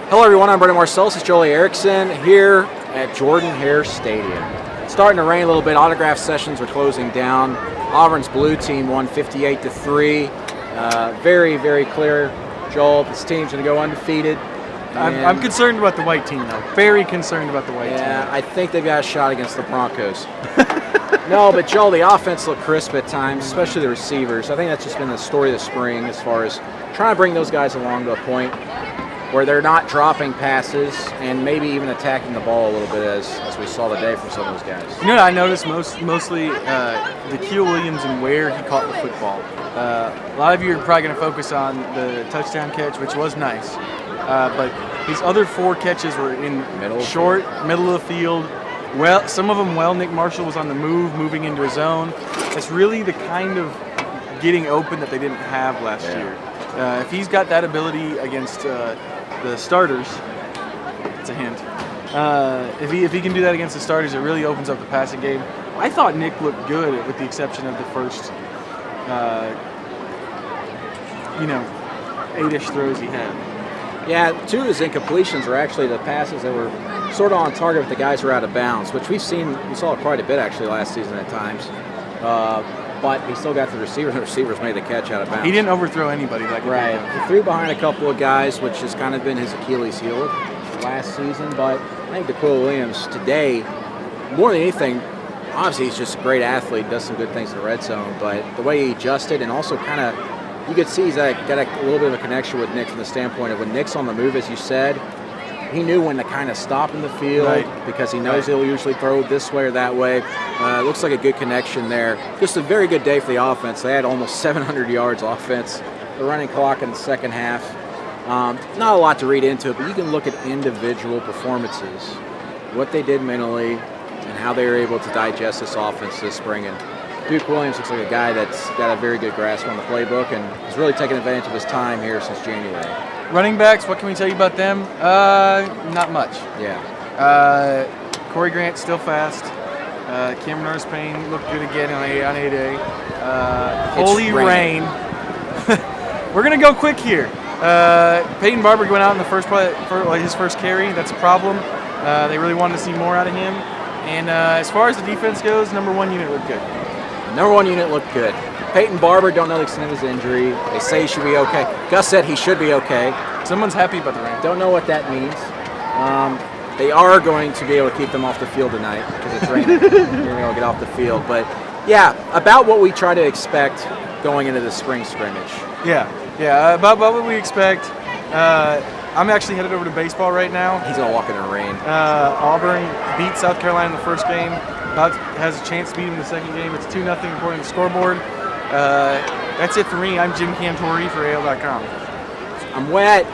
Hello everyone, I'm Brandon Marcello. This is Jolie Erickson here at Jordan-Hare Stadium. It's starting to rain a little bit. Autograph sessions are closing down. Auburn's blue team won 58-3. Very, very clear, Joel. This team's going to go undefeated. I'm concerned about the white team, though. Very concerned about the white team. Yeah, I think they've got a shot against the Broncos. No, but Joel, the offense looked crisp at times, especially the receivers. I think that's just been the story of the spring as far as trying to bring those guys along to a point where they're not dropping passes and maybe even attacking the ball a little bit as we saw today from some of those guys. You know what I noticed mostly? Nikhil Williams and where he caught the football. A lot of you are probably going to focus on the touchdown catch, which was nice. But his other 4 catches were in middle of the field. Well, some of them well. Nick Marshall was on the move, moving into his zone. That's really the kind of getting open that they didn't have last year. If he's got that ability against the starters, it's a hint. If he can do that against the starters, it really opens up the passing game. I thought Nick looked good, with the exception of the first, 8-ish throws he had. Yeah, 2 of his incompletions were actually the passes that were sort of on target, but the guys were out of bounds, which we saw quite a bit actually last season at times. But he still got the receivers, and the receivers made the catch out of bounds. He didn't overthrow anybody that good. Right. He threw behind a couple of guys, which has kind of been his Achilles heel last season. But I think Nikhil Williams today, more than anything, obviously he's just a great athlete, does some good things in the red zone. But the way he adjusted, and also kind of, you could see he's got a little bit of a connection with Nick from the standpoint of when Nick's on the move, as you said, he knew when to kind of stop in the field because he knows he'll usually throw this way or that way. Looks like a good connection there. Just a very good day for the offense. They had almost 700 yards offense. The running clock in the second half. Not a lot to read into it, but you can look at individual performances, what they did mentally, and how they were able to digest this offense this spring. And Duke Williams looks like a guy that's got a very good grasp on the playbook and has really taken advantage of his time here since January. Running backs, what can we tell you about them? Not much. Yeah. Corey Grant still fast. Cameron Erskine looked good again on a day. Holy rain. We're gonna go quick here. Peyton Barber went out in the first play for his first carry. That's a problem. They really wanted to see more out of him. And as far as the defense goes, number 1 unit looked good. Number 1 unit looked good. Peyton Barber, don't know the extent of his injury. They say he should be okay. Gus said he should be okay. Someone's happy about the rain. Don't know what that means. They are going to be able to keep them off the field tonight because it's raining. They're going to be able to get off the field. But, yeah, about what we try to expect going into the spring scrimmage. Yeah, about what we expect. I'm actually headed over to baseball right now. He's going to walk in the rain. Auburn beat South Carolina in the first game. Has a chance to beat him in the second game. It's 2-0 according to the scoreboard. That's it for me. I'm Jim Cantori for AL.com. I'm wet.